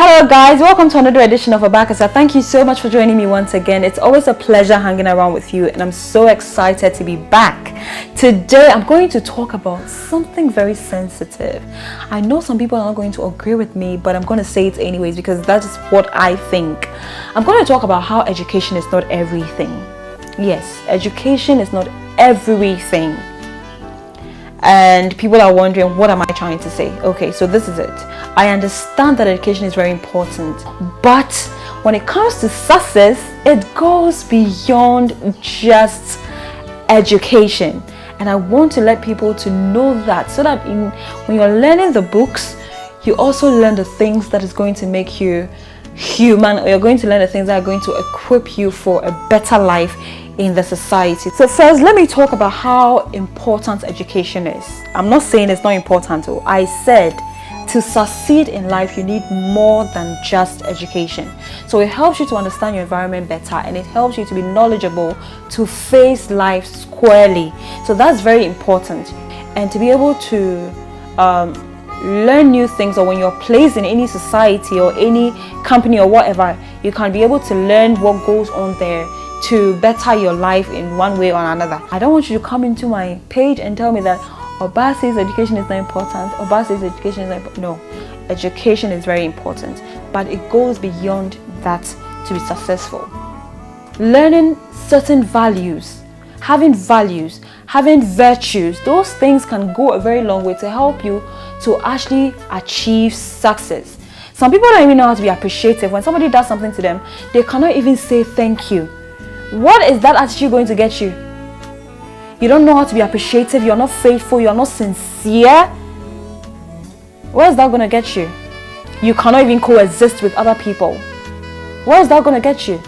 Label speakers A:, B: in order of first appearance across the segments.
A: Hello guys, welcome to another edition of Abakasa. Thank you so much for joining me once again. It's always a pleasure hanging around with you and I'm so excited to be back. Today I'm going to talk about something very sensitive. I know some people are not going to agree with me, but I'm going to say it anyways because that is what I think. I'm going to talk about how education is not everything. Yes, education is not everything. And people are wondering, what am I trying to say? Okay, so this is it. I understand that education is very important, but when it comes to success, it goes beyond just education. And I want to let people to know that, so that when you're learning the books, you also learn the things that is going to make you human, or you're going to learn the things that are going to equip you for a better life in the society. So first, let me talk about how important education is. I'm not saying it's not important. I said to succeed in life, you need more than just education. So it helps you to understand your environment better, and it helps you to be knowledgeable to face life squarely. So that's very important. And to be able to learn new things, or when you're placed in any society or any company or whatever, you can be able to learn what goes on there to better your life in one way or another. I don't want you to come into my page and tell me that Oba says education is not important, Oba says education is not important. No, education is very important, but it goes beyond that to be successful. Learning certain values, having virtues, those things can go a very long way to help you to actually achieve success. Some people don't even know how to be appreciative. When somebody does something to them, they cannot even say thank you. What is that attitude going to get you? You don't know how to be appreciative, you're not faithful, you're not sincere. Where is that going to get you? You cannot even coexist with other people. Where is that going to get you?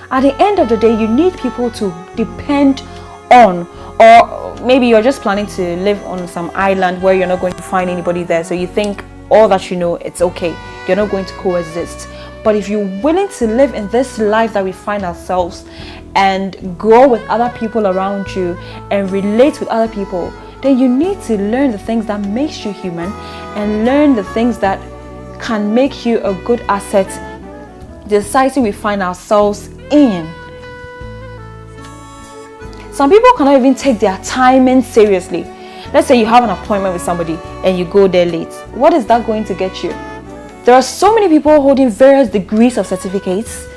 A: At the end of the day, you need people to depend on, or maybe you're just planning to live on some island where you're not going to find anybody there, so you think all that you know, it's okay, you're not going to coexist. But if you're willing to live in this life that we find ourselves and grow with other people around you and relate with other people, then you need to learn the things that makes you human and learn the things that can make you a good asset to the society we find ourselves in. Some people cannot even take their timing seriously. Let's say you have an appointment with somebody and you go there late. What is that going to get you? There are so many people holding various degrees of certificates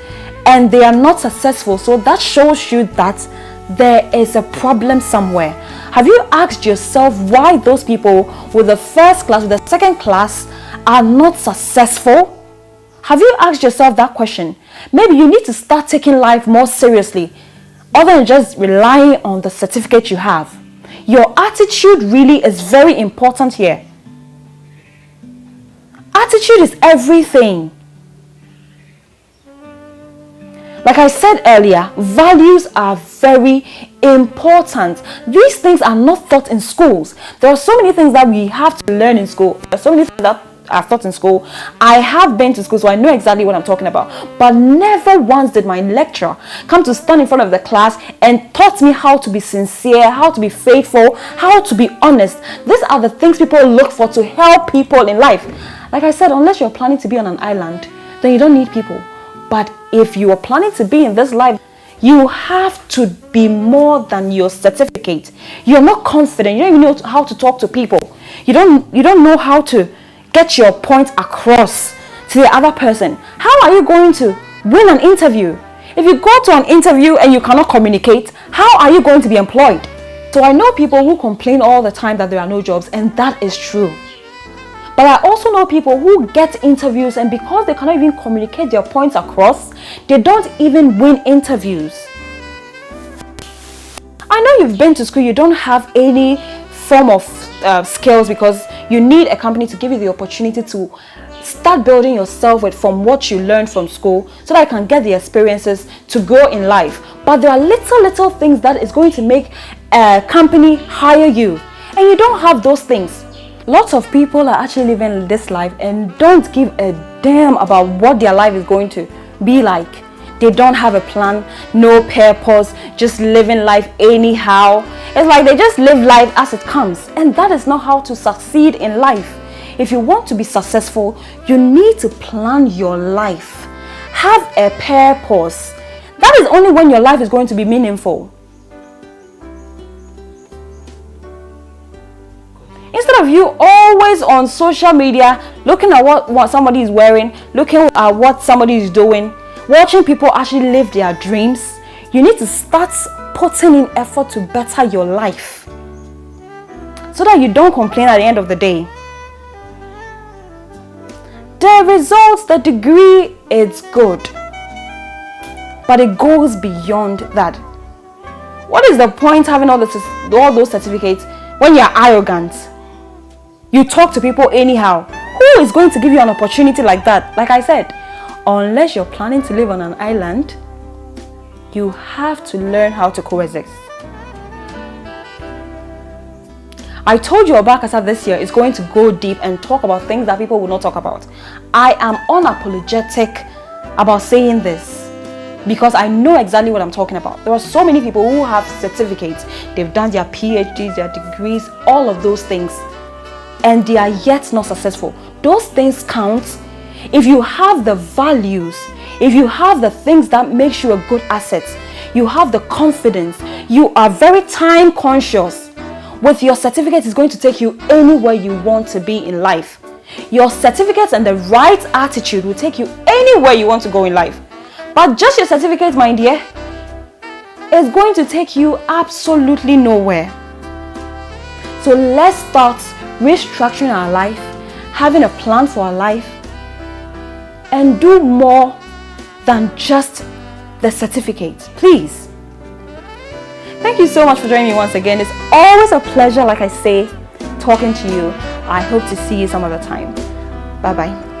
A: and they are not successful. So that shows you that there is a problem somewhere. Have you asked yourself why those people with the first class, with the second class are not successful? Have you asked yourself that question? Maybe you need to start taking life more seriously, other than just relying on the certificate you have. Your attitude really is very important here. Attitude is everything. Like I said earlier, values are very important. These things are not taught in schools. There are so many things that we have to learn in school. There are so many things that are taught in school. I have been to school, so I know exactly what I'm talking about. But never once did my lecturer come to stand in front of the class and taught me how to be sincere, how to be faithful, how to be honest. These are the things people look for to help people in life. Like I said, unless you're planning to be on an island, then you don't need people. But if you are planning to be in this life, you have to be more than your certificate. You're not confident. You don't even know how to talk to people. You don't know how to get your point across to the other person. How are you going to win an interview? If you go to an interview and you cannot communicate, how are you going to be employed? So I know people who complain all the time that there are no jobs, and that is true. But I also know people who get interviews, and because they cannot even communicate their points across, they don't even win interviews. I know you've been to school, you don't have any form of skills because you need a company to give you the opportunity to start building yourself from what you learned from school, so that you can get the experiences to grow in life. But there are little things that is going to make a company hire you, and you don't have those things. Lots of people are actually living this life and don't give a damn about what their life is going to be like. They don't have a plan, no purpose, just living life anyhow. It's like they just live life as it comes, and that is not how to succeed in life. If you want to be successful, you need to plan your life. Have a purpose. That is only when your life is going to be meaningful. Instead of you always on social media looking at what somebody is wearing, looking at what somebody is doing, watching people actually live their dreams, you need to start putting in effort to better your life so that you don't complain at the end of the day. The results, the degree, it's good, but it goes beyond that. What is the point having all those certificates when you're arrogant? You talk to people anyhow. Who is going to give you an opportunity like that? Like I said, unless you're planning to live on an island, you have to learn how to coexist. I told you Obakasa this year is going to go deep and talk about things that people will not talk about. I am unapologetic about saying this because I know exactly what I'm talking about. There are so many people who have certificates. They've done their PhDs, their degrees, all of those things, and they are yet not successful. Those things count if you have the values, if you have the things that makes you a good asset, you have the confidence, you are very time conscious. With your certificate, is going to take you anywhere you want to be in life. Your certificates and the right attitude will take you anywhere you want to go in life. But just your certificate, my dear, is going to take you absolutely nowhere. So let's start restructuring our life, having a plan for our life, and do more than just the certificate. Please. Thank you so much for joining me once again. It's always a pleasure, like I say, talking to you. I hope to see you some other time. Bye-bye.